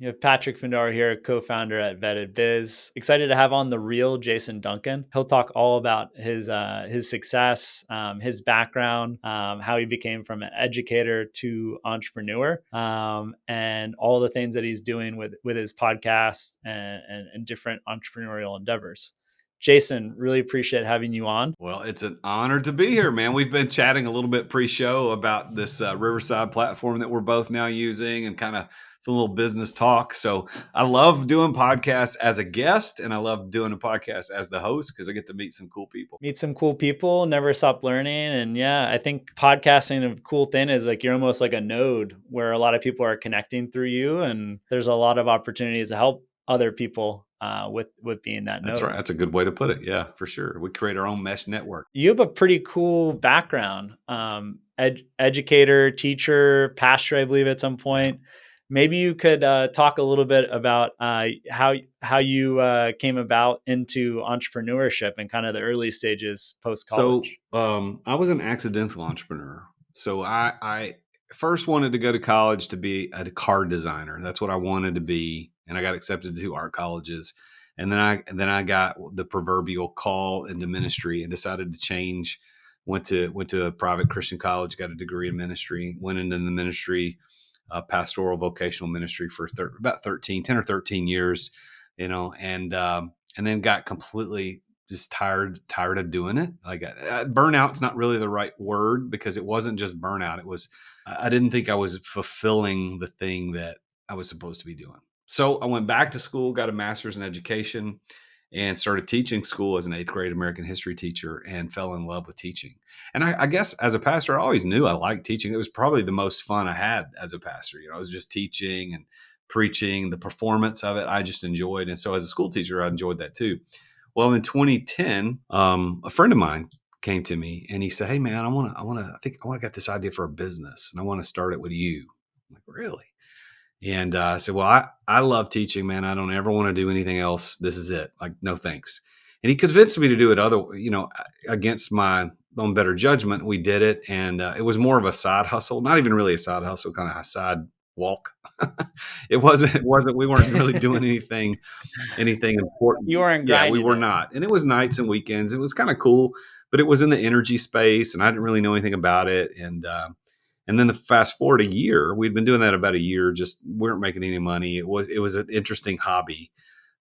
You have Patrick Findar here, co-founder at Vetted Biz. Excited to have on the real Jason Duncan. He'll talk all about his success, his background, how he became from an educator to entrepreneur, and all the things that he's doing with his podcast and different entrepreneurial endeavors. Jason, really appreciate having you on. Well, it's an honor to be here, man. We've been chatting a little bit pre-show about this Riverside platform that we're both now using and kind of some little business talk. So I love doing podcasts as a guest, and I love doing a podcast as the host because I get to meet some cool people. Meet some cool people, never stop learning. And yeah, I think podcasting, a cool thing is like you're almost like a node where a lot of people are connecting through you. And there's a lot of opportunities to help other people with being that node. That's right. That's a good way to put it. Yeah, for sure. We create our own mesh network. You have a pretty cool background. Educator, teacher, pastor, I believe at some point. Maybe you could talk a little bit about how you came about into entrepreneurship and kind of the early stages post college. So I was an accidental entrepreneur. So I first wanted to go to college to be a car designer. That's what I wanted to be, and I got accepted to 2 art colleges. And then I got the proverbial call into ministry and decided to change. Went to a private Christian college, got a degree in ministry, went into the ministry, pastoral vocational ministry for about 10 or 13 years, and then got completely just tired of doing it. Like burnout's not really the right word because it wasn't just burnout. It was, I didn't think I was fulfilling the thing that I was supposed to be doing. So I went back to school, got a master's in education, and started teaching school as an 8th grade American history teacher and fell in love with teaching. And I guess as a pastor, I always knew I liked teaching. It was probably the most fun I had as a pastor. I was just teaching and preaching, the performance of it, I just enjoyed. And so as a school teacher, I enjoyed that too. Well, in 2010, a friend of mine came to me and he said, "Hey man, I think I want to get this idea for a business and I want to start it with you." I'm like, "Really?" And I said, "Well, I love teaching, man. I don't ever want to do anything else. This is it. Like, no thanks." And he convinced me to do it against my own better judgment. We did it. And it was more of a side hustle, not even really a side hustle, kind of a side walk. It wasn't, we weren't really doing anything important. You weren't Yeah, we grinding were it. not. And it was nights and weekends. It was kind of cool, but it was in the energy space and I didn't really know anything about it. And then the fast forward a year, we'd been doing that about a year, just we weren't making any money. It was an interesting hobby.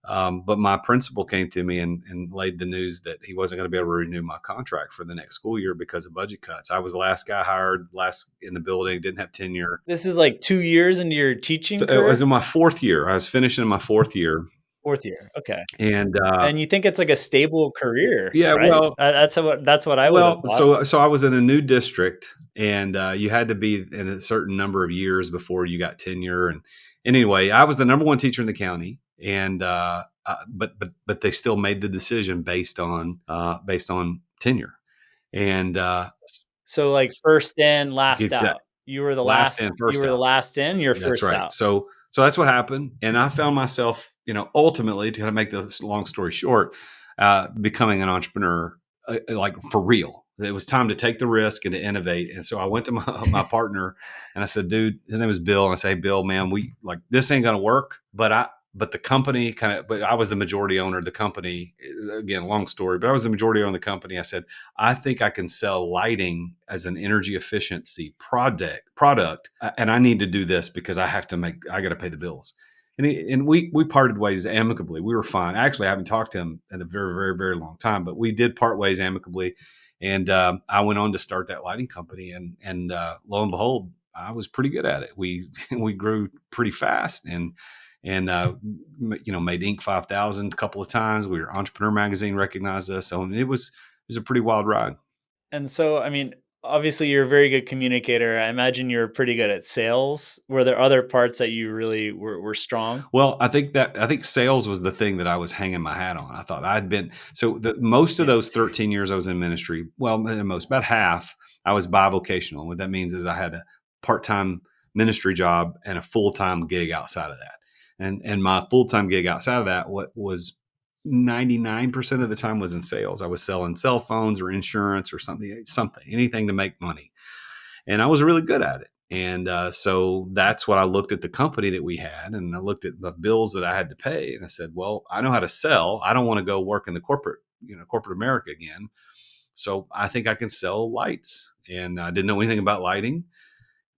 But my principal came to me and laid the news that he wasn't going to be able to renew my contract for the next school year because of budget cuts. I was the last guy hired, last in the building, didn't have tenure. This is like 2 years into your teaching It career? was in my 4th year. I was finishing my 4th year. 4th year. Okay. And You think it's like a stable career, yeah, right? well, That's what I would have thought. so I was in a new district, and you had to be in a certain number of years before you got tenure. And anyway, I was the number 1 teacher in the county, and but they still made the decision based on tenure. And So like first in, last exact- out. You were the last last in, first you were the out. last in, you're That's first right. out. So that's what happened, and I found myself, ultimately, to kind of make this long story short, becoming an entrepreneur, like for real. It was time to take the risk and to innovate. And so I went to my partner and I said, "Dude," his name was Bill, and I say, "Hey, Bill, man, we like this ain't gonna work." But the company but I was the majority owner of the company. Again, long story, but I was the majority owner of the company. I said, "I think I can sell lighting as an energy efficiency product, and I need to do this because I got to pay the bills." And we parted ways amicably. We were fine. Actually, I haven't talked to him in a very, very, very long time, but we did part ways amicably. And I went on to start that lighting company, and lo and behold, I was pretty good at it. We grew pretty fast, and made Inc. 5000 a couple of times. Entrepreneur Magazine recognized us, so it was a pretty wild ride. And so, I mean, obviously you're a very good communicator. I imagine you're pretty good at sales. Were there other parts that you really were strong? Well, I think sales was the thing that I was hanging my hat on. I thought most of those 13 years I was in ministry, well, about half, I was bivocational. What that means is I had a part-time ministry job and a full-time gig outside of that. And my full-time gig outside of that, what was 99% of the time was in sales. I was selling cell phones or insurance or anything to make money. And I was really good at it. And so that's what I looked at the company that we had, and I looked at the bills that I had to pay, and I said, "Well, I know how to sell. I don't want to go work in the corporate America again. So I think I can sell lights." And I didn't know anything about lighting,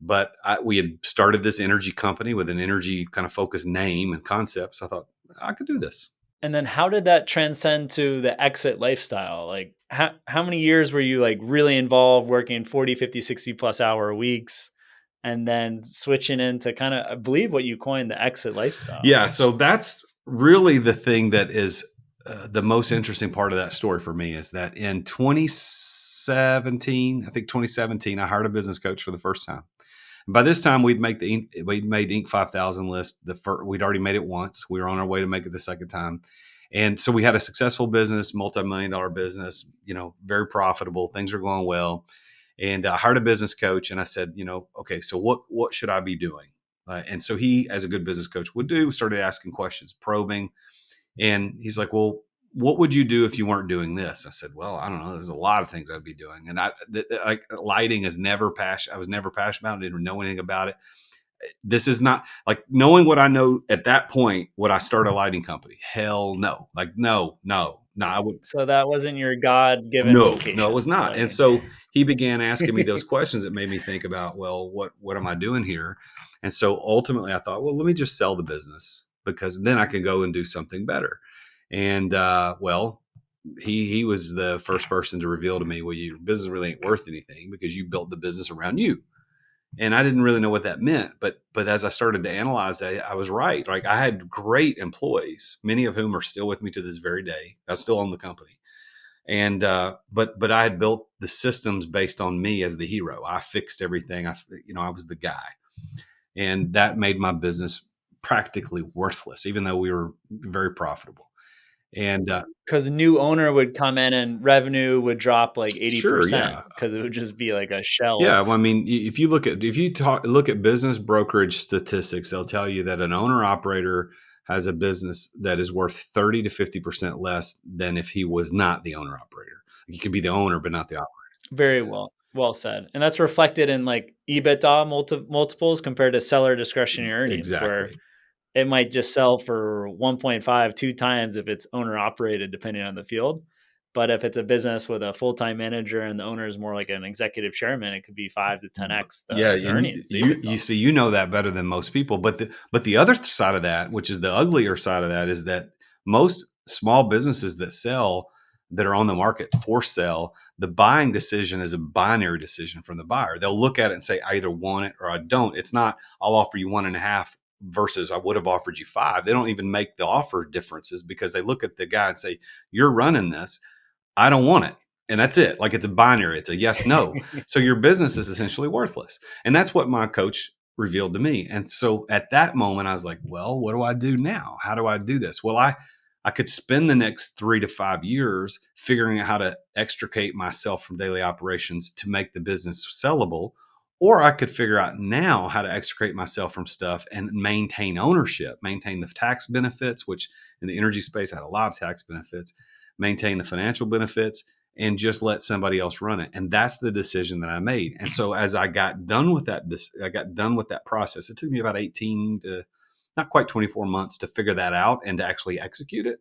but we had started this energy company with an energy kind of focused name and concept. So I thought I could do this. And then how did that transcend to the exit lifestyle? Like how many years were you like really involved working 40, 50, 60 plus hour weeks and then switching into kind of I believe what you coined the exit lifestyle? Yeah, so that's really the thing that is the most interesting part of that story for me is that in 2017, I think 2017, I hired a business coach for the first time. And by this time, we'd made Inc. 5000 list. We'd already made it once. We were on our way to make it the second time, and so we had a successful business, multi-million-dollar business. Very profitable. Things were going well, and I hired a business coach. And I said, okay, so what should I be doing? And so he, as a good business coach would do, started asking questions, probing. And he's like, "Well, what would you do if you weren't doing this?" I said, "Well, I don't know. There's a lot of things I'd be doing." And like lighting is never passion. I was never passionate about it. I didn't know anything about it. This is not like knowing what I know at that point. Would I start a lighting company? Hell no. Like no, no, no. I would. So that wasn't your God-given No, no, it was vocation, not. And lighting. so he began asking me those questions that made me think about, well, what am I doing here? And so ultimately I thought, well, let me just sell the business because then I can go and do something better. And well, he was the first person to reveal to me, well, your business really ain't worth anything because you built the business around you. And I didn't really know what that meant, but as I started to analyze that, I was right. Like I had great employees, many of whom are still with me to this very day. I still own the company, and but I had built the systems based on me as the hero. I fixed everything. I was the guy, and that made my business practically worthless, even though we were very profitable. And Because a new owner would come in and revenue would drop like sure, 80% yeah, because it would just be like a shell. yeah. Well, I mean, look at business brokerage statistics, they'll tell you that an owner operator has a business that is worth 30 to 50% less than if he was not the owner operator. He could be the owner, but not the operator. Very well said. And that's reflected in like EBITDA multiples compared to seller discretionary earnings, where Exactly. it might just sell for 1.5, 2 times if it's owner operated, depending on the field. But if it's a business with a full time manager and the owner is more like an executive chairman, it could be 5 to 10x Yeah, the and earnings, the you EBITDA. see, that better than most people. But the other side of that, which is the uglier side of that, is that most small businesses that are on the market for sale, the buying decision is a binary decision from the buyer. They'll look at it and say, I either want it or I don't. It's not, I'll offer you 1.5 versus I would have offered you 5. They don't even make the offer differences because they look at the guy and say, you're running this. I don't want it. And that's it. Like it's a binary. It's a yes, no. So your business is essentially worthless. And that's what my coach revealed to me. And so at that moment, I was like, well, what do I do now? How do I do this? Well, I could spend the next 3 to 5 years figuring out how to extricate myself from daily operations to make the business sellable. Or I could figure out now how to extricate myself from stuff and maintain ownership, maintain the tax benefits, which in the energy space I had a lot of tax benefits, maintain the financial benefits, and just let somebody else run it. And that's the decision that I made. And so as I got done with that process. It took me about 18 to not quite 24 months to figure that out and to actually execute it.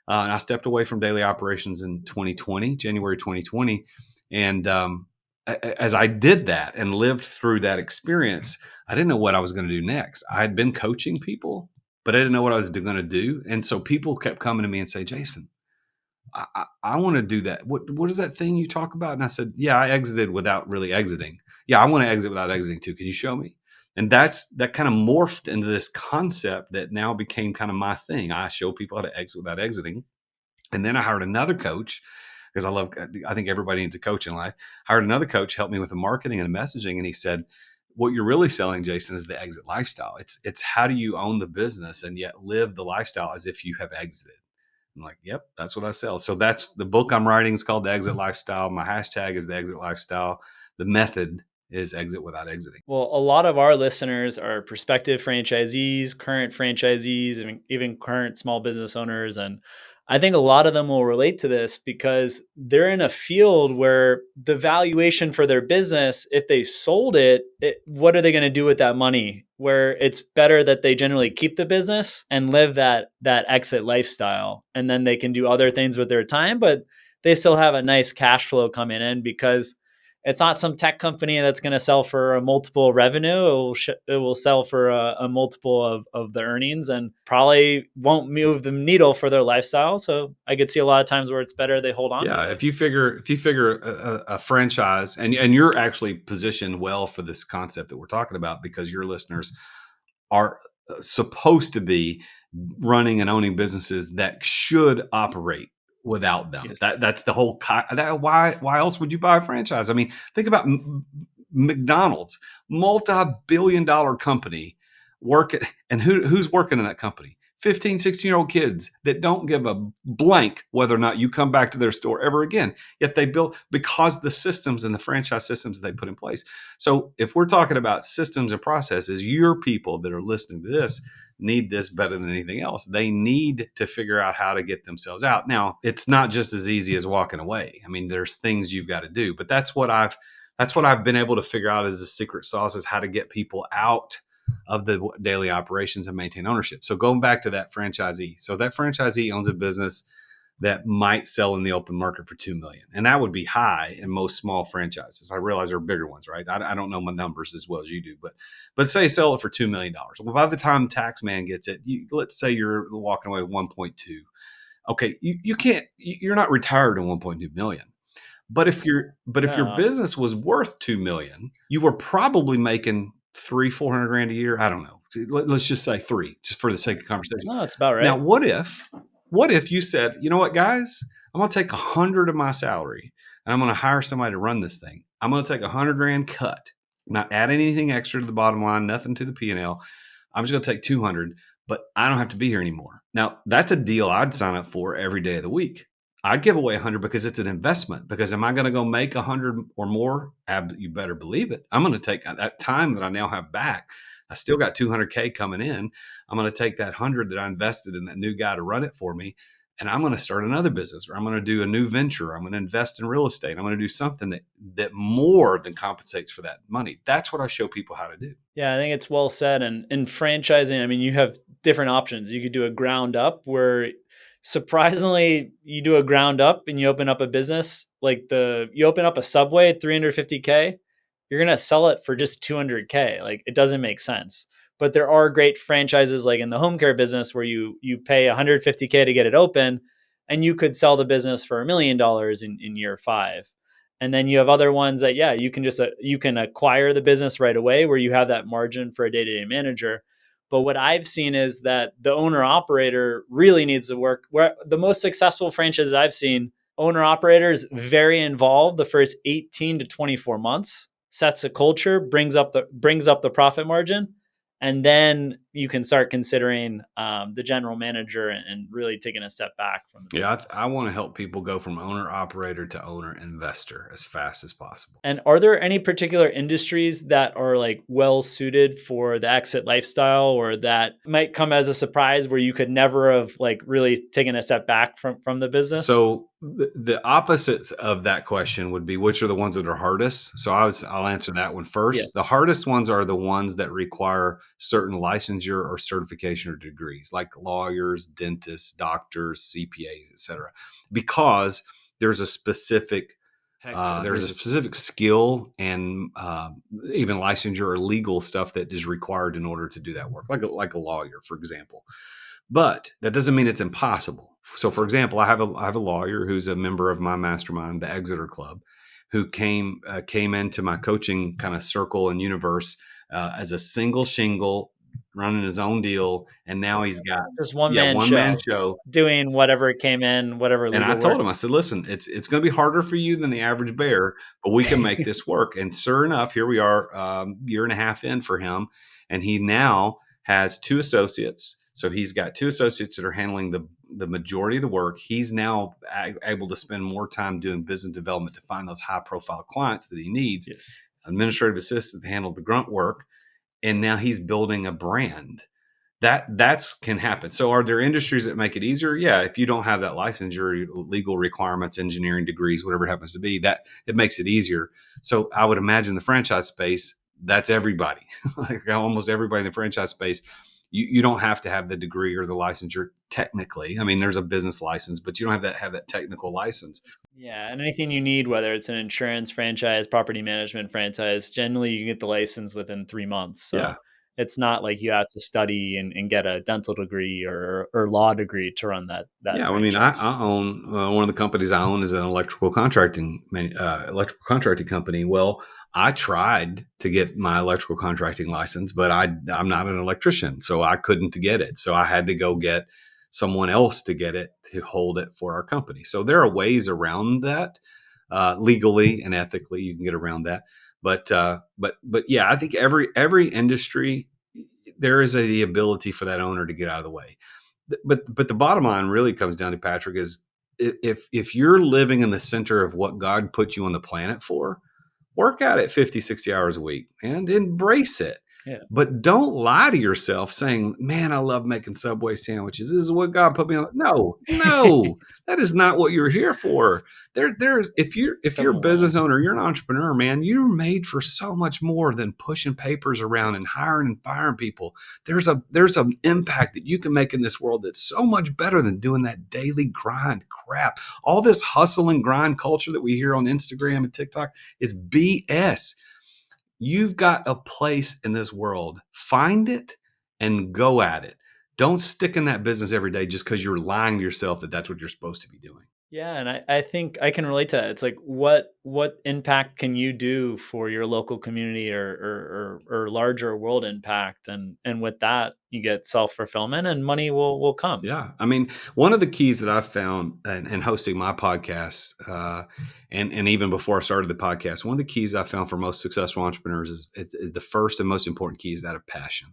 And I stepped away from daily operations in 2020, January 2020. And as I did that and lived through that experience, I didn't know what I was going to do next. I had been coaching people, but I didn't know what I was going to do. And so people kept coming to me and say, Jason, I want to do that. What is that thing you talk about? And I said, yeah, I exited without really exiting. Yeah, I want to exit without exiting too. Can you show me? And that kind of morphed into this concept that now became kind of my thing. I show people how to exit without exiting. And then I hired another coach because I think everybody needs a coach in life. Hired another coach, helped me with the marketing and the messaging. And he said, what you're really selling, Jason, is the exit lifestyle. It's how do you own the business and yet live the lifestyle as if you have exited. I'm like, yep, that's what I sell. So that's the book I'm writing. It's called The Exit Lifestyle. My hashtag is The Exit Lifestyle. The method is exit without exiting. Well, a lot of our listeners are prospective franchisees, current franchisees, and even current small business owners. And I think a lot of them will relate to this because they're in a field where the valuation for their business, if they sold it, what are they going to do with that money? Where it's better that they generally keep the business and live that exit lifestyle, and then they can do other things with their time, but they still have a nice cash flow coming in because it's not some tech company that's going to sell for a multiple of revenue. It will sell for a multiple of the earnings, and probably won't move the needle for their lifestyle. So I could see a lot of times where it's better they hold on to Yeah, it. if you figure a franchise, and you're actually positioned well for this concept that we're talking about, because your listeners are supposed to be running and owning businesses that should operate without them. Yes. That's the whole why else would you buy a franchise? I mean, think about McDonald's, multi-billion-dollar company, and who's working in that company? 15, 16-year-old kids that don't give a blank whether or not you come back to their store ever again. Yet they built, because the systems and the franchise systems they put in place. So if we're talking about systems and processes, your people that are listening to this need this better than anything else. They need to figure out how to get themselves out. Now, it's not just as easy as walking away. I mean, there's things you've got to do, but that's what I've been able to figure out as the secret sauce, is how to get people out of the daily operations and maintain ownership. So going back to that franchisee. So that franchisee owns a business that might sell in the open market for 2 million. And that would be high in most small franchises. I realize there are bigger ones, right? I don't know my numbers as well as you do, but say sell it for $2 million. Well, by the time tax man gets it, let's say you're walking away with 1.2. Okay, you can't, you're not retired in 1.2 million. But if your No, business was worth 2 million, you were probably making 300-400 grand a year. I don't know. Let's just say three, just for the sake of conversation. no, it's about Now, right. what if you said, you know what, guys, I'm going to take 100 of my salary and I'm going to hire somebody to run this thing. I'm going to take 100 grand cut, not add anything extra to the bottom line, nothing to the P&L. I'm just going to take 200, but I don't have to be here anymore. Now, that's a deal I'd sign up for every day of the week. I'd give away 100 because it's an investment. Because am I going to go make 100 or more? You better believe it. I'm going to take that time that I now have back. I still got 200K coming in. I'm going to take that 100 that I invested in that new guy to run it for me, and I'm going to start another business, or I'm going to do a new venture. I'm going to invest in real estate. I'm going to do something that more than compensates for that money. That's what I show people how to do. Yeah, I think it's well said. And in franchising, I mean, you have different options. You could do a ground up where surprisingly you do a ground up and you open up a business like you open up a Subway at 350K, you're going to sell it for just 200K. Like it doesn't make sense. But there are great franchises like in the home care business where you pay 150K to get it open, and you could sell the business for $1 million in year 5. And then you have other ones that, yeah, you can just you can acquire the business right away where you have that margin for a day-to-day manager. But what I've seen is that the owner operator really needs to work. Where the most successful franchises I've seen, owner operators very involved the first 18 to 24 months, sets a culture, brings up the profit margin, and then you can start considering the general manager and really taking a step back from the Yeah, I business. want to help people go from owner operator to owner investor as fast as possible. And are there any particular industries that are like well suited for the exit lifestyle, or that might come as a surprise where you could never have like really taken a step back from the business? So the opposite of that question would be, which are the ones that are hardest? So I'll answer that one Yeah. first. The hardest ones are the ones that require certain licensure or certification or degrees, like lawyers, dentists, doctors, CPAs, etc., because there's a specific there's a specific skill and even licensure or legal stuff that is required in order to do that work, like a lawyer, for example. But that doesn't mean it's impossible. So, for example, I have a lawyer who's a member of my mastermind, the Exeter Club, who came into my coaching kind of circle and universe as a single shingle, running his own deal, and now he's got Just one yeah, man one man show, show. doing whatever came in, whatever And I legal told work. him, I said, listen, it's going to be harder for you than the average bear, but we can make this work. And sure enough, here we are, year and a half in for him, and he now has two associates. So he's got two associates that are handling the majority of the work. He's now able to spend more time doing business development to find those high profile clients that he needs, Yes. administrative assistant to handle the grunt work, and now he's building a brand. That's can happen. So are there industries that make it easier? Yeah, if you don't have that license, your legal requirements, engineering degrees, whatever it happens to be, that it makes it easier. So I would imagine the franchise space, that's everybody. Like almost everybody in the franchise space, you don't have to have the degree or the licensure technically. I mean, there's a business license, but you don't have that technical license. Yeah, and anything you need, whether it's an insurance franchise, property management franchise, generally you can get the license within 3 months. Yeah. So it's not like you have to study and get a dental degree or law degree to run that Yeah, I mean, I, franchise. I own one of the companies I own is an electrical contracting company. Well, I tried to get my electrical contracting license, but I'm not an electrician, so I couldn't get it. So I had to go get someone else to get it to hold it for our company. So there are ways around that, legally and ethically. You can get around that, but yeah, I think every industry there is the ability for that owner to get out of the way. But the bottom line really comes down to, Patrick, is if you're living in the center of what God put you on the planet for, work at it 50, 60 hours a week and embrace it. Yeah. But don't lie to yourself saying, man, I love making Subway sandwiches. This is what God put me on. No, no, that is not what you're here for. There's if you're a Definitely. business owner, you're an entrepreneur, man, you're made for so much more than pushing papers around and Yes. hiring and firing people. There's an impact that you can make in this world that's so much better than doing that daily grind crap. All this hustle and grind culture that we hear on Instagram and TikTok, it's BS. You've got a place in this world. Find it and go at it. Don't stick in that business every day just because you're lying to yourself that that's what you're supposed to be doing. Yeah, and I think I can relate to that. It's like what impact can you do for your local community or larger world impact, and with that you get self fulfillment and money will come. Yeah. I mean, one of the keys that I've found in hosting my podcast, and even before I started the podcast, one of the keys I found for most successful entrepreneurs is the first and most important key is that of passion.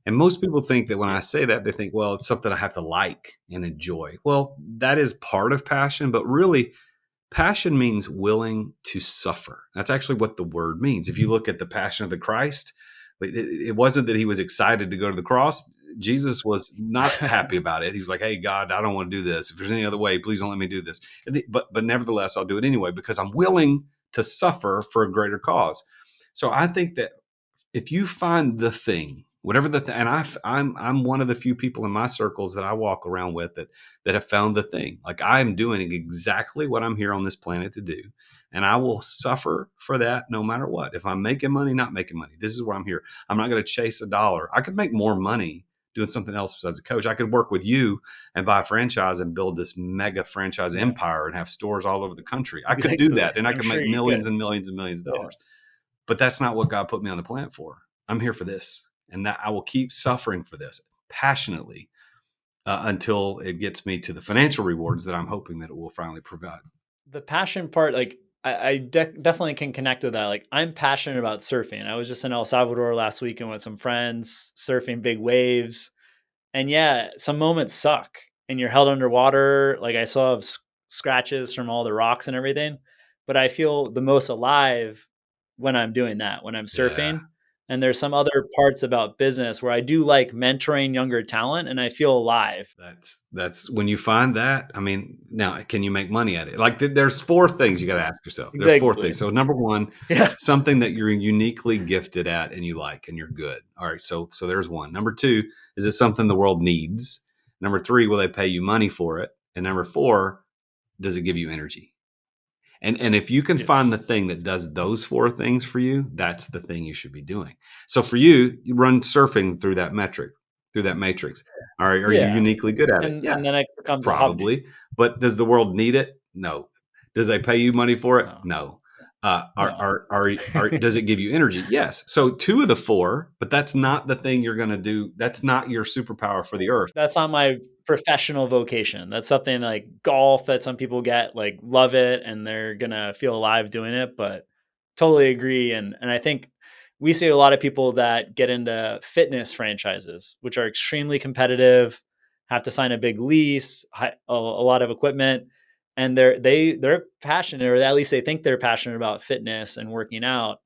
And most people think that when Yeah, I say that, they think, well, it's something I have to like and enjoy. Well, that is part of passion, but really, passion means willing to suffer. That's actually what the word means. If you look at the passion of the Christ, it wasn't that he was excited to go to the cross. Jesus was not happy about it. He's like, hey, God, I don't want to do this. If there's any other way, please don't let me do this. But nevertheless, I'll do it anyway because I'm willing to suffer for a greater cause. So I think that if you find the thing, whatever the thing, and I'm one of the few people in my circles that I walk around with that have found the thing. Like I'm doing exactly what I'm here on this planet to do, and I will suffer for that no matter what. If I'm making money, not making money, this is where I'm here. I'm not going to chase a dollar. I could make more money doing something else besides a coach. I could work with you and buy a franchise and build this mega franchise yeah, empire and have stores all over the country. I could do exactly. that, and I I'm could sure make you millions could. and millions and millions of Yeah. dollars. But that's not what God put me on the planet for. I'm here for this, and that I will keep suffering for this passionately until it gets me to the financial rewards that I'm hoping that it will finally provide. The passion part, like I definitely can connect with that. Like I'm passionate about surfing. I was just in El Salvador last weekend with some friends, surfing big waves. And yeah, some moments suck and you're held underwater. Like I still have scratches from all the rocks and everything, but I feel the most alive when I'm doing that, when I'm Yeah. surfing. And there's some other parts about business where I do like mentoring younger talent and I feel alive. That's when you find that. I mean, now can you make money at it? Like there's four things you got to ask yourself. There's four Exactly. things. So number one, Yeah. something that you're uniquely gifted at and you like and you're good. All right. So there's one. Number two, is it something the world needs? Number three, will they pay you money for it? And number four, does it give you energy? And if you can find the Yes. thing that does those four things for you, that's the thing you should be doing. So for you, you run surfing through that metric, through that matrix. All right, are you Yeah. uniquely good at it? And Yeah, then it becomes a hobby. probably. But does the world need it? No. Does they pay you money for it? No. No. No. Does it give you energy? Yes. So two of the four, but that's not the thing you're going to do. That's not your superpower for the earth. That's not my professional vocation. That's something like golf that some people get, like, love it, and they're gonna feel alive doing it, but totally agree, and I think we see a lot of people that get into fitness franchises, which are extremely competitive, have to sign a big lease, a lot of equipment, and they're passionate, or at least they think they're passionate about fitness and working out,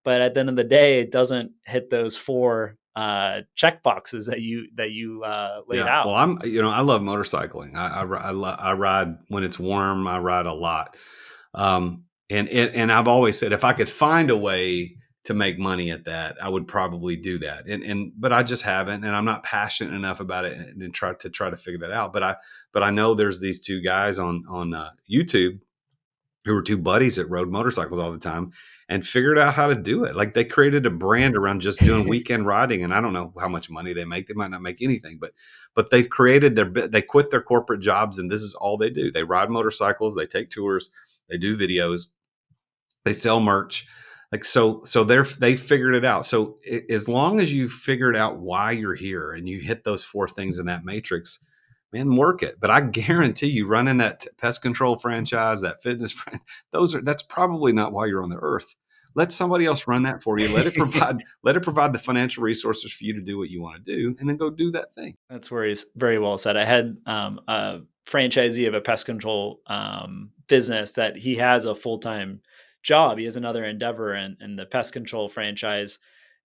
but at the end of the day, it doesn't hit those 4, check boxes that you laid Yeah. out. Well, I love motorcycling. I ride when it's warm. I ride a lot. And I've always said if I could find a way to make money at that, I would probably do that. But I just haven't, and I'm not passionate enough about it and try to figure that out. But I know there's these two guys on YouTube who were two buddies that rode motorcycles all the time and figured out how to do it. Like they created a brand around just doing weekend riding, and I don't know how much money they make. They might not make anything, but they've created they quit their corporate jobs, and this is all they do. They ride motorcycles, they take tours, they do videos, they sell merch. Like so they figured it out. So as long as you figured out why you're here and you hit those four things in that matrix, man, work it. But I guarantee you, running that pest control franchise, that fitness that's probably not why you're on the earth. Let somebody else run that for you. Let it provide the financial resources for you to do what you want to do, and then go do that thing. That's where he's very well said. I had a franchisee of a pest control business that he has a full time job. He has another endeavor, and the pest control franchise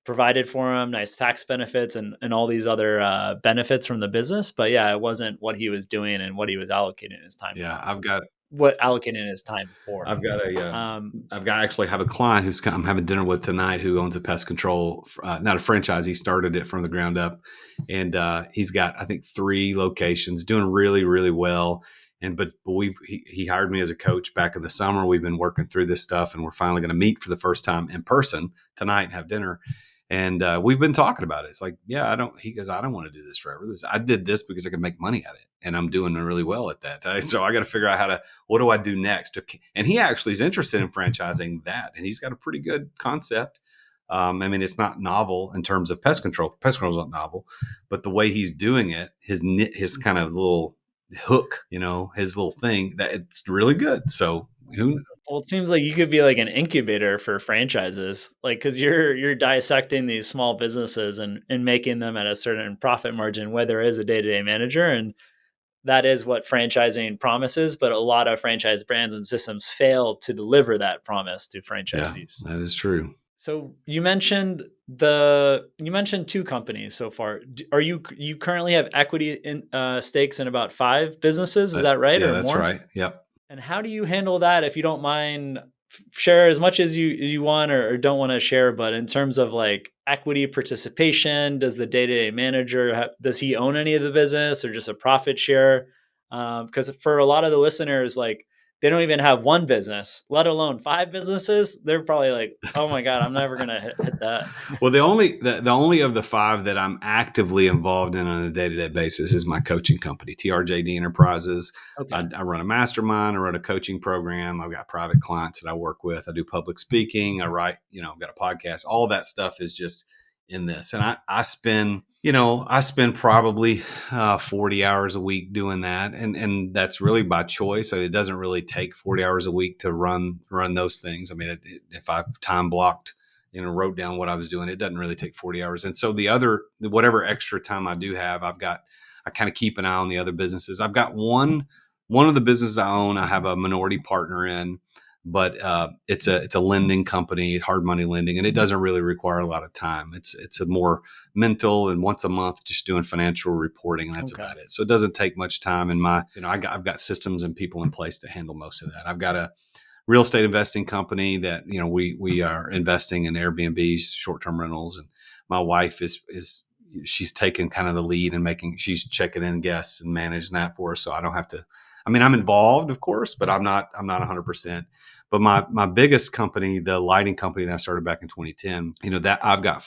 provided for him nice tax benefits and all these other benefits from the business. But yeah, it wasn't what he was doing and what he was allocating his time Yeah, from. What allocating his time for. I've got Um, actually have a client I'm having dinner with tonight who owns a pest control, not a franchise. He started it from the ground up, and he's got I think 3 locations, doing really really well. And but he hired me as a coach back in the summer. We've been working through this stuff, and we're finally going to meet for the first time in person tonight and have dinner. And we've been talking about it. It's like, yeah, he goes, I don't want to do this forever. I did this because I could make money at it, and I'm doing really well at that. So I got to figure out what do I do next? And he actually is interested in franchising that, and he's got a pretty good concept. I mean, it's not novel in terms of pest control. Pest control is not novel, but the way he's doing it, his kind of little hook, his little thing, that it's really good. So who Well, it seems like you could be like an incubator for franchises, like because you're dissecting these small businesses and making them at a certain profit margin, where there is a day-to-day manager, and that is what franchising promises. But a lot of franchise brands and systems fail to deliver that promise to Yeah, franchisees. that is true. So you mentioned 2 companies so far. Are you currently have equity in stakes in about 5 businesses? Is that right Yeah, or that's more? right. Yep. And how do you handle that, if you don't mind? Share as much as you want or don't want to share, but in terms of like equity participation, does the day-to-day manager does he own any of the business or just a profit share? Because for a lot of the listeners, like they don't even have one business, let alone 5 businesses. They're probably like, oh my god, I'm never gonna hit that. Well, the only of the 5 that I'm actively involved in on a day-to-day basis is my coaching company, TRJD Enterprises. Okay. I run a mastermind. I run a coaching program. I've got private clients that I work with. I do public speaking. I write. I've got a podcast. All that stuff is just in this, and I spend probably 40 hours a week doing that, and that's really by choice. So it doesn't really take 40 hours a week to run those things. I mean, if I time blocked, wrote down what I was doing, it doesn't really take 40 hours. And so whatever extra time I do have, I kind of keep an eye on the other businesses. I've got one of the businesses I own, I have a minority partner in, but it's a lending company, hard money lending, and it doesn't really require a lot of time. It's a more mental, and once a month just doing financial reporting, and that's Okay. about it. So it doesn't take much time. And I've got systems and people in place to handle most of that. I've got a real estate investing company that we are investing in Airbnbs, short-term rentals, and my wife is she's taken kind of the lead and she's checking in guests and managing that for us, so I don't have to. I mean, I'm involved, of course, but I'm not 100%. But my biggest company, the lighting company that I started back in 2010, that I've got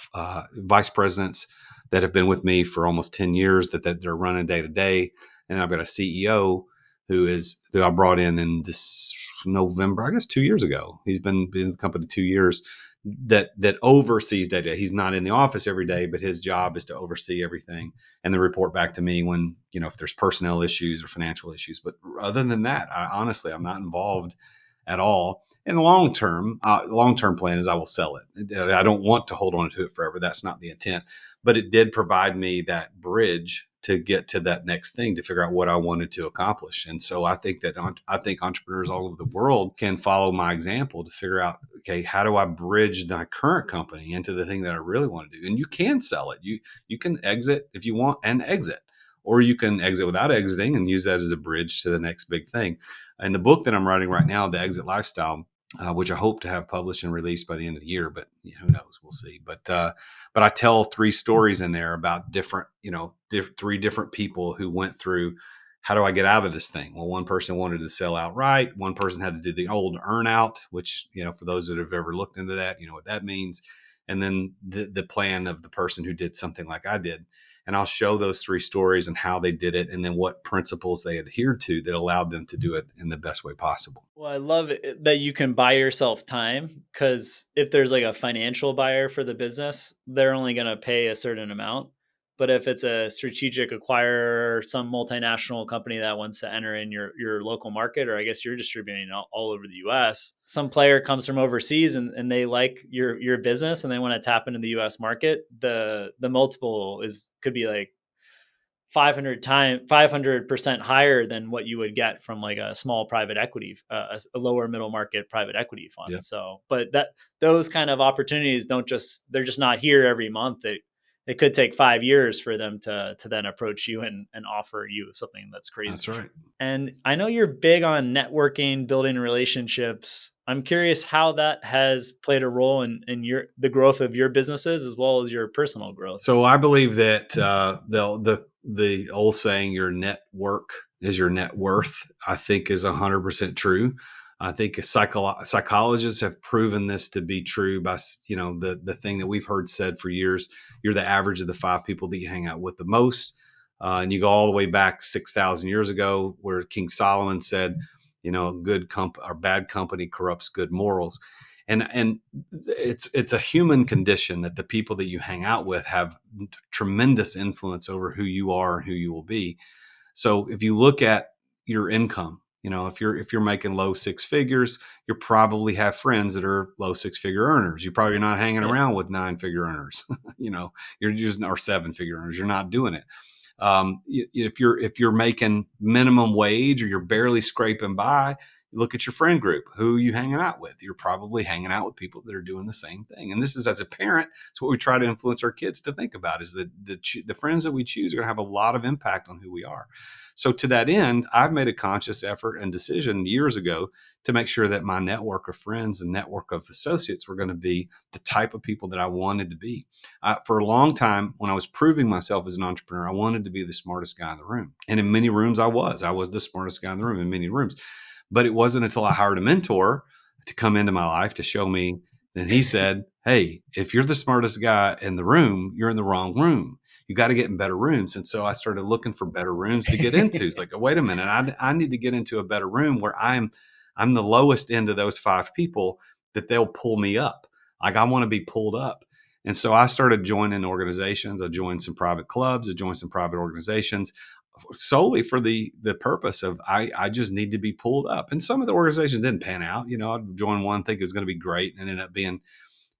vice presidents that have been with me for almost 10 years that they're running day to day, and I've got a CEO who I brought in this November, I guess 2 years ago. He's been in the company 2 years. That oversees day to day. He's not in the office every day, but his job is to oversee everything and then report back to me when if there's personnel issues or financial issues. But other than that, I'm not involved at all. In the long term plan is I will sell it. I don't want to hold on to it forever. That's not the intent. But it did provide me that bridge to get to that next thing, to figure out what I wanted to accomplish. And so I think that I think entrepreneurs all over the world can follow my example to figure out, okay, how do I bridge my current company into the thing that I really want to do? And you can sell it. You can exit if you want and exit, or you can exit without exiting and use that as a bridge to the next big thing. And the book that I'm writing right now, The Exit Lifestyle, which I hope to have published and released by the end of the year, but who knows? We'll see. But I tell 3 stories in there about different, 3 different people who went through, how do I get out of this thing? Well, one person wanted to sell outright. One person had to do the old earn out, which, for those that have ever looked into that, you know what that means. And then the plan of the person who did something like I did. And I'll show those 3 stories and how they did it, and then what principles they adhered to that allowed them to do it in the best way possible. Well, I love it that you can buy yourself time, because if there's like a financial buyer for the business, they're only going to pay a certain amount. But if it's a strategic acquirer, some multinational company that wants to enter in your local market, or I guess you're distributing all over the US, some player comes from overseas and they like your business and they want to tap into the US market, the multiple could be like 500% higher than what you would get from like a small private equity, a lower middle market private equity fund. Yeah, So, but those kind of opportunities they're just not here every month. It could take 5 years for them to then approach you and offer you something that's that's crazy. right. And I know you're big on networking, building relationships. I'm curious how that has played a role in the growth of your businesses as well as your personal growth. So I believe that the old saying, "Your network is your net worth," I think is 100% true. I think psychologists have proven this to be true by the thing that we've heard said for years: you're the average of the 5 people that you hang out with the most. And you go all the way back 6,000 years ago, where King Solomon said, or bad company corrupts good morals. And it's a human condition that the people that you hang out with have tremendous influence over who you are and who you will be. So if you look at your income, if you're making low 6 figures, you probably have friends that are low 6-figure earners. You're probably not hanging Yeah. around with 9-figure earners. You're just, or 7-figure earners. You're not doing it. If you're making minimum wage or you're barely scraping by, look at your friend group. Who are you hanging out with? You're probably hanging out with people that are doing the same thing. And this is, as a parent, it's what we try to influence our kids to think about, is that the friends that we choose are going to have a lot of impact on who we are. So to that end, I've made a conscious effort and decision years ago to make sure that my network of friends and network of associates were going to be the type of people that I wanted to be. For a long time, when I was proving myself as an entrepreneur, I wanted to be the smartest guy in the room. And in many rooms, I was the smartest guy in the room in many rooms. But it wasn't until I hired a mentor to come into my life to show me. Then he said, "Hey, if you're the smartest guy in the room, you're in the wrong room. You got to get in better rooms." And so I started looking for better rooms to get into. It's like, oh, wait a minute, I need to get into a better room where I'm the lowest end of those 5 people, that they'll pull me up. Like, I want to be pulled up. And so I started joining organizations. I joined some private clubs. I joined some private organizations, solely for the purpose of I just need to be pulled up. And some of the organizations didn't pan out. I'd join one, think it was going to be great, and ended up being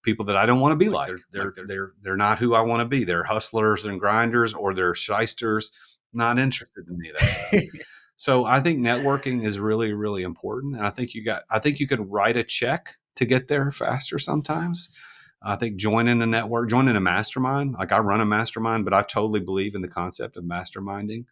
people that I don't want to be like. They're not who I want to be. They're hustlers and grinders, or they're shysters. Not interested in any of that stuff. So I think networking is really, really important. And I think you could write a check to get there faster sometimes. I think joining a network, joining a mastermind, like I run a mastermind, but I totally believe in the concept of masterminding.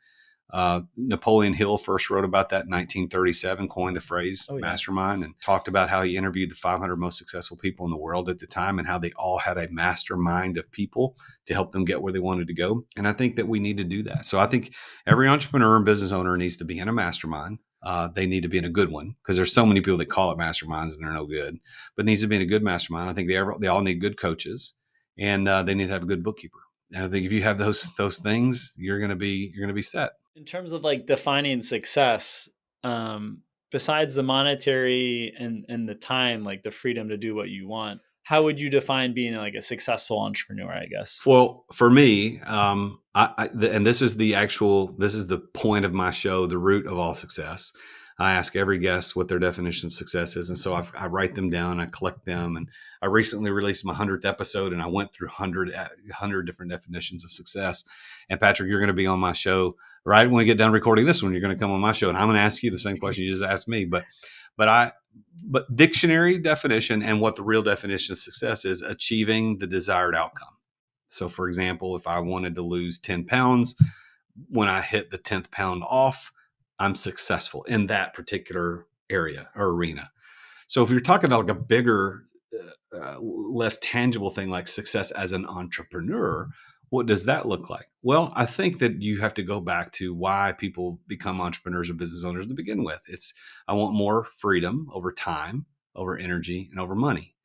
Napoleon Hill first wrote about that in 1937, coined the phrase mastermind, and talked about how he interviewed the 500 most successful people in the world at the time, and how they all had a mastermind of people to help them get where they wanted to go. And I think that we need to do that. So I think every entrepreneur and business owner needs to be in a mastermind. They need to be in a good one, because there's so many people that call it masterminds and they're no good, but needs to be in a good mastermind. I think they all need good coaches, and they need to have a good bookkeeper. And I think if you have those things, you're going to be set. In terms of like defining success, besides the monetary and the time, like the freedom to do what you want, how would you define being like a successful entrepreneur, I guess? Well, for me, and this is the point of my show, the root of all success. I ask every guest what their definition of success is. And so I write them down, I collect them. And I recently released my 100th episode, and I went through 100 different definitions of success. And Patrick, you're going to be on my show right when we get done recording this one. You're going to come on my show, and I'm going to ask you the same question you just asked me. But dictionary definition and what the real definition of success is: achieving the desired outcome. So, for example, if I wanted to lose 10 pounds, when I hit the 10th pound off, I'm successful in that particular area or arena. So if you're talking about like a bigger, less tangible thing like success as an entrepreneur, what does that look like? Well, I think that you have to go back to why people become entrepreneurs or business owners to begin with. It's, I want more freedom over time, over energy, and over money.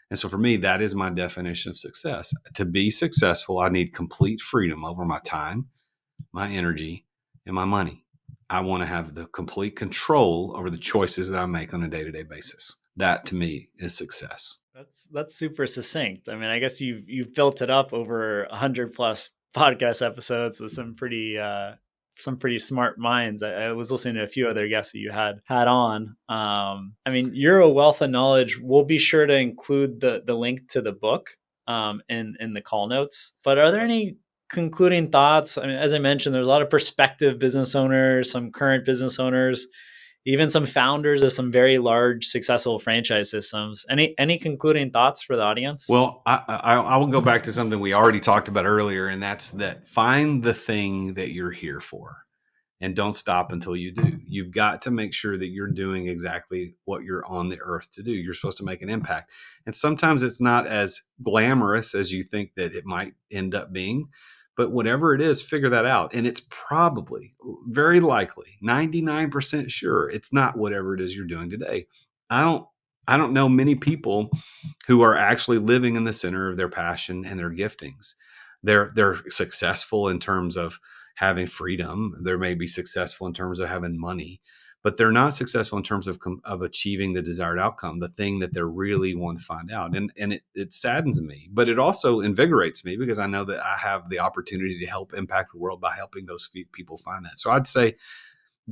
And so for me, that is my definition of success. To be successful, I need complete freedom over my time, my energy, and my money. I want to have the complete control over the choices that I make on a day-to-day basis. That to me is success. That's super succinct. I mean, I guess you've built it up over 100 plus podcast episodes with some pretty smart minds. I was listening to a few other guests that you had on. I mean, you're a wealth of knowledge. We'll be sure to include the link to the book in the call notes. But are there any concluding thoughts? I mean, as I mentioned, there's a lot of prospective business owners, some current business owners, even some founders of some very large successful franchise systems. Any concluding thoughts for the audience? Well, I will go back to something we already talked about earlier, and that's that find the thing that you're here for and don't stop until you do. You've got to make sure that you're doing exactly what you're on the earth to do. You're supposed to make an impact. And sometimes it's not as glamorous as you think that it might end up being. But whatever it is, figure that out. And it's probably, very likely, 99% sure it's not whatever it is you're doing today. I don't know many people who are actually living in the center of their passion and their giftings. They're successful in terms of having freedom. They may be successful in terms of having money, but they're not successful in terms of achieving the desired outcome, the thing that they really want to find out. And it saddens me, but it also invigorates me because I know that I have the opportunity to help impact the world by helping those people find that. So I'd say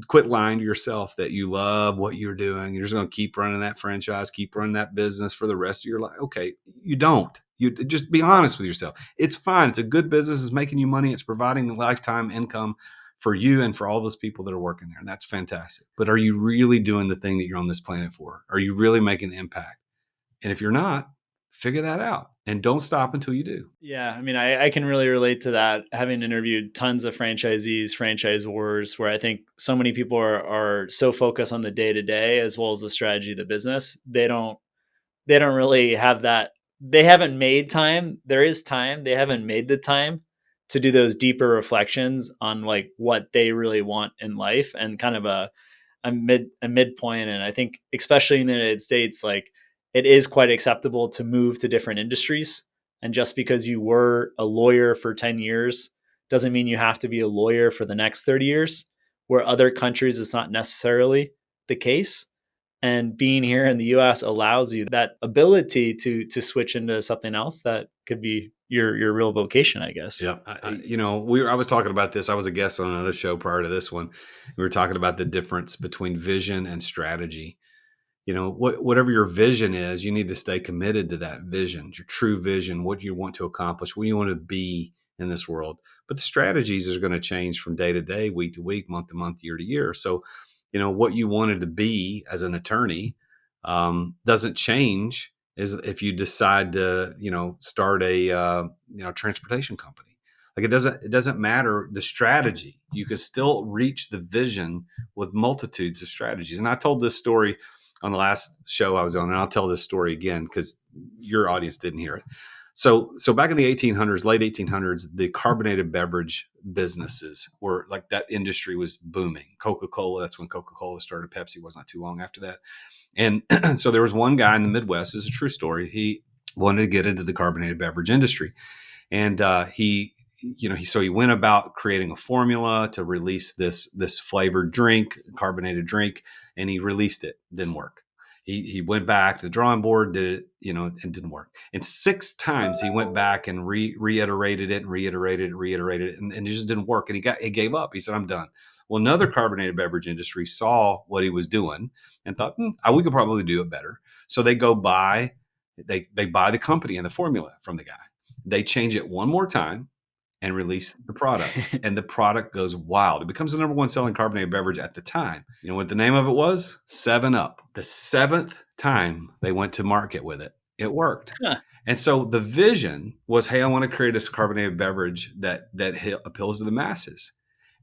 quit lying to yourself that you love what you're doing. You're just going to keep running that franchise, keep running that business for the rest of your life. Okay, you don't. You just be honest with yourself. It's fine. It's a good business. It's making you money. It's providing a lifetime income for you and for all those people that are working there. And that's fantastic. But are you really doing the thing that you're on this planet for? Are you really making the impact? And if you're not, figure that out and don't stop until you do. Yeah. I mean, I can really relate to that. Having interviewed tons of franchisees, franchisors, where I think so many people are so focused on the day to day as well as the strategy of the business. They don't really have that. They haven't made time. There is time. They haven't made the time to do those deeper reflections on like what they really want in life and kind of a midpoint. And I think especially in the United States, like it is quite acceptable to move to different industries. And just because you were a lawyer for 10 years doesn't mean you have to be a lawyer for the next 30 years, where other countries it's not necessarily the case. And being here in the US allows you that ability to switch into something else that could be your real vocation, I guess. Yeah. I was talking about this. I was a guest on another show prior to this one. We were talking about the difference between vision and strategy. Whatever your vision is, you need to stay committed to that vision, your true vision, what you want to accomplish, what you want to be in this world. But the strategies are going to change from day to day, week to week, month to month, year to year. So, what you wanted to be as an attorney doesn't change is if you decide to, start a, transportation company. Like it doesn't matter the strategy. You can still reach the vision with multitudes of strategies. And I told this story on the last show I was on, and I'll tell this story again because your audience didn't hear it. So back in the 1800s, late 1800s, the carbonated beverage businesses were like that industry was booming. Coca-Cola, that's when Coca-Cola started. Pepsi was not too long after that. And so there was one guy in the Midwest, this is a true story. He wanted to get into the carbonated beverage industry. And he went about creating a formula to release this flavored drink, carbonated drink, and he released it. Didn't work. He went back to the drawing board, did it, and didn't work. And 6 times he went back and reiterated it and reiterated it, and it just didn't work. And he gave up. He said, "I'm done." Well, another carbonated beverage industry saw what he was doing and thought, we could probably do it better. So they buy the company and the formula from the guy. They change it one more time and release the product, and the product goes wild. It becomes the number one selling carbonated beverage at the time. You know what the name of it was? 7-Up. The 7th time they went to market with it, it worked. Huh. And so the vision was, hey, I want to create a carbonated beverage that appeals to the masses.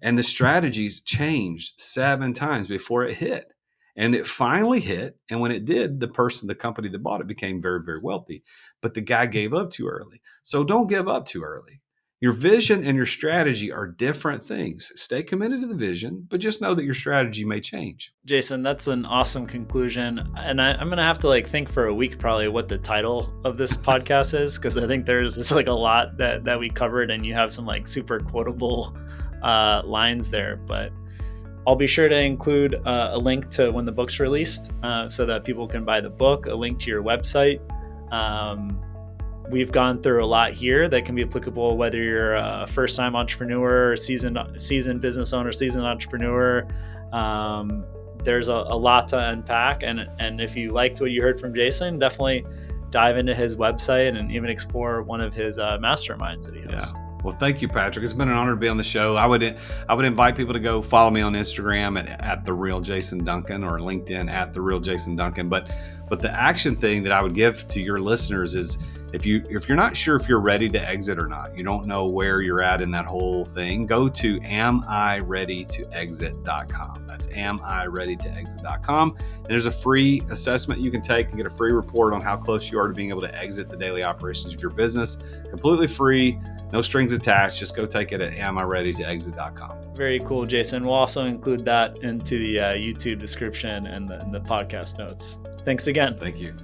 And the strategies changed 7 times before it hit. And it finally hit. And when it did, the company that bought it became very, very wealthy. But the guy gave up too early. So don't give up too early. Your vision and your strategy are different things. Stay committed to the vision, but just know that your strategy may change. Jason, that's an awesome conclusion. And I'm going to have to think for a week probably what the title of this podcast is, because I think there's just a lot that we covered, and you have some super quotable lines there. But I'll be sure to include a link to when the book's released so that people can buy the book, a link to your website. We've gone through a lot here that can be applicable whether you're a first-time entrepreneur, seasoned business owner, seasoned entrepreneur. There's a lot to unpack, and if you liked what you heard from Jason, definitely dive into his website and even explore one of his masterminds that he hosts. Yeah. Well, thank you, Patrick. It's been an honor to be on the show. I would invite people to go follow me on Instagram at the Real Jason Duncan, or LinkedIn at the Real Jason Duncan. But the action thing that I would give to your listeners is, if you're not sure if you're ready to exit or not, you don't know where you're at in that whole thing, go to amireadytoexit.com. That's amireadytoexit.com. And there's a free assessment you can take and get a free report on how close you are to being able to exit the daily operations of your business. Completely free, no strings attached. Just go take it at amireadytoexit.com. Very cool, Jason. We'll also include that into the YouTube description and the podcast notes. Thanks again. Thank you.